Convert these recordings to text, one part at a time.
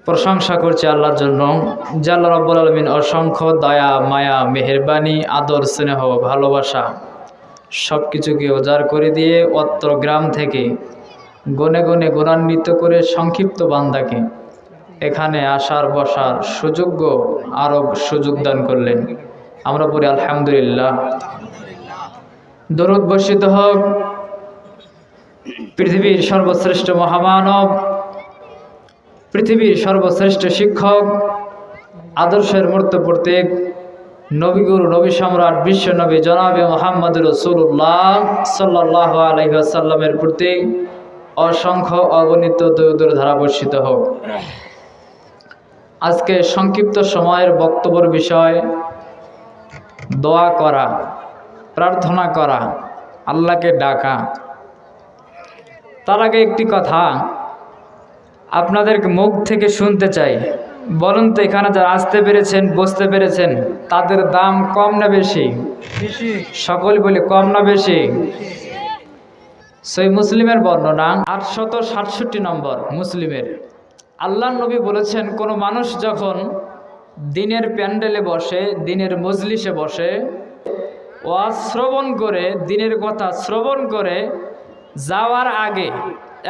প্রশংসা করছি আল্লাহর জন্য যে আল্লাহ রাব্বুল আলামিন অসংখ্য দয়া মায়া মেহেরবানি আদর স্নেহ ভালোবাসা সব কিছুকে উজাড় করে দিয়ে অত্র গ্রাম থেকে গনে গনে গুণান্বিত করে সংক্ষিপ্ত বান্দাকে এখানে আসার বসার সুযোগ্য আরো সুযোগ দান করলেন। আমরা পড়ি আলহামদুলিল্লাহ। দরুদ বর্ষিত হোক পৃথিবীর সর্বশ্রেষ্ঠ মহামানব, পৃথিবীর সর্বশ্রেষ্ঠ শিক্ষক, আদর্শের মূর্ত প্রতীক, নবীগুরু নবী সম্রাট বিশ্ব নবী জনাবে মুহাম্মদ রাসূলুল্লাহ সাল্লাল্লাহু আলাইহি ওয়াসাল্লামের প্রতি অসংখ্য অগণিত দরুদের ধারা বর্ষিত হোক। আজকে সংক্ষিপ্ত সময়ের বক্তব্যের বিষয় দোয়া করা, প্রার্থনা করা, আল্লাহকে ডাকা। তার আগে একটি কথা আপনাদের মুখ থেকে শুনতে চাই। বলুন তো, এখানে যারা আসতে পেরেছেন, বসতে পেরেছেন, তাদের দাম কম না বেশি? সকল বলি কম না বেশি? সহিহ মুসলিমের বর্ণনা 867 নম্বর মুসলিমের। আল্লাহর নবী বলেছেন, কোনো মানুষ যখন দিনের প্যান্ডেলে বসে, দিনের মজলিসে বসে, ওয়াজ শ্রবণ করে, দিনের কথা শ্রবণ করে যাওয়ার আগে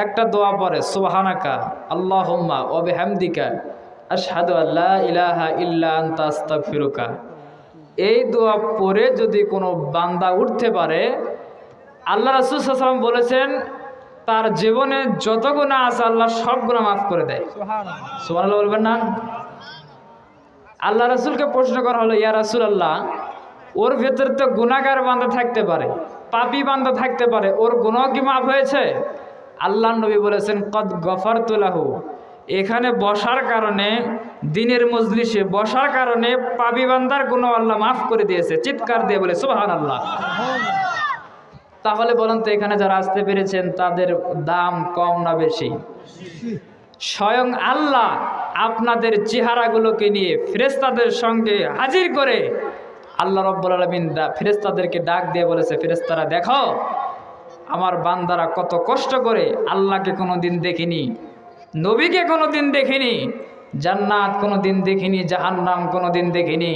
একটা দোয়া পড়ে, সুবহানাকা আল্লাহুম্মা ওয়া বিহামদিকা আশহাদু আল্লা ইলাহা ইল্লা আনতা আস্তাগফিরুকা। এই দোয়া পড়ে যদি কোনো বান্দা উঠতে পারে, আল্লাহ রাসূল সাল্লাল্লাহু আলাইহি ওয়াসাল্লাম বলেছেন তার জীবনে যত গুনাহ আছে আল্লাহ সব গুনাহ মাফ করে দেয়। সুবহানাল্লাহ বলবেন না? আল্লাহ রাসূলকে প্রশ্ন করা হলো, ইয়া রাসূলুল্লাহ, ওর ভেতরে তো গুনাহগার বান্দা থাকতে পারে, পাপী বান্দা থাকতে পারে, ওর গুনাহ কি মাফ হয়েছে? আল্লাহর নবী বলেছেন, কদ গফারতু লাহু। এখানে বসার কারণে, দিনের মজলিসে বসার কারণে পাপী বান্দার গুনাহ আল্লাহ মাফ করে দিয়েছে। চিৎকার দিয়ে বলে সুবহানাল্লাহ। তাহলে বলেন তো, এখানে যারা আসতে পেরেছেন তাদের দাম কম না বেশি? স্বয়ং আল্লাহ আপনাদের চেহারাগুলোকে নিয়ে ফেরেশতাদের সঙ্গে হাজির করে আল্লাহ রাব্বুল আলামিন ফেরেশতাদেরকে ডাক দিয়ে বলেছে, ফেরেশতারা দেখো আমার বান্দারা কত কষ্ট করে, আল্লাহকে কোনোদিন দেখিনি, নবীকে কোনোদিন দেখিনি, জান্নাত কোনোদিন দেখিনি, জাহান্নাম কোনোদিন দেখিনি,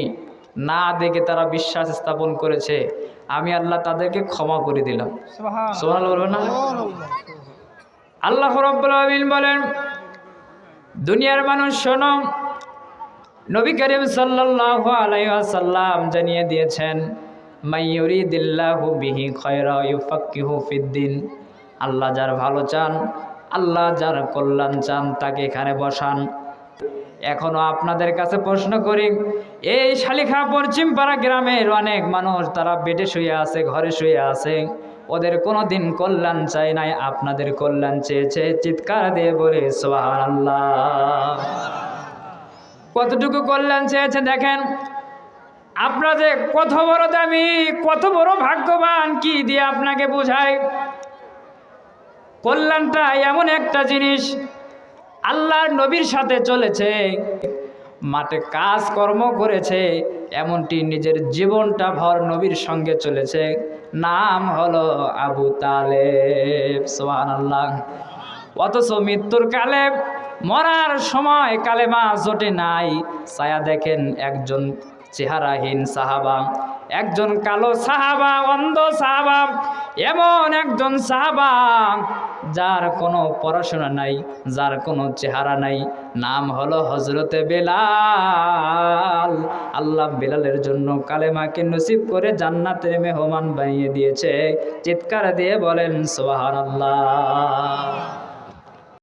না দেখে তারা বিশ্বাস স্থাপন করেছে, আমি আল্লাহ তাদেরকে ক্ষমা করে দিলাম। সুবহানাল্লাহ বলবেন না? আল্লাহ রাব্বুল আলামিন বলেন, দুনিয়ার মানুষ শোনো, নবী করিম সাল্লাল্লাহু আলাইহি ওয়াসাল্লাম জানিয়ে দিয়েছেন, মাইয়ুরিদিল্লাহু বিহি খায়রা ইউফাক্কিহু ফিদ্দিন। আল্লাহ যার ভালো চান, আল্লাহ যার কল্যাণ চান, তাকে এখানে বসান। এখনো আপনাদের কাছে প্রশ্ন করি, এই শালিখা পশ্চিমপাড়া গ্রামের অনেক মানুষ তারা বেডে শুয়ে আছে, ঘরে শুয়ে আছে, ওদের কোনোদিন কল্যাণ চাই নাই, আপনাদের কল্যাণ চেয়েছে। চিৎকার দিয়ে বলে সুবহানাল্লাহ। কতটুকু কল্যাণ চেয়েছে দেখেন। আপনারা যে কত বড় দামি, কত বড় ভাগ্যবান, কি দিয়ে আপনাকে বোঝায়? কল্যাণটা এমন একটা জিনিস, আল্লাহর নবীর সাথে চলেছে, মাঠে কাজ কর্ম করেছে, এমনটি নিজের জীবনটা ভর নবীর সঙ্গে চলেছে। নাম হলো আবু তালেব। সুবহানাল্লাহ। অথচ মৃত্যুর কালে, মরার সময় কালেমা জোটে নাই। ছায়া দেখেন একজন চেহারাহীন সাহাবা, একজন কালো সাহাবা, অন্ধ সাহাবা, এমন একজন সাহাবা যার কোনো পড়াশোনা নাই, যার কোনো চেহারা নাই, নাম হলো হযরতে বেলাল। আল্লাহ বেলালের জন্য কালেমাকে নসিব করে জান্নাতের মেহমান বানিয়ে দিয়েছে। চিৎকার দিয়ে বলেন সুবহানাল্লাহ।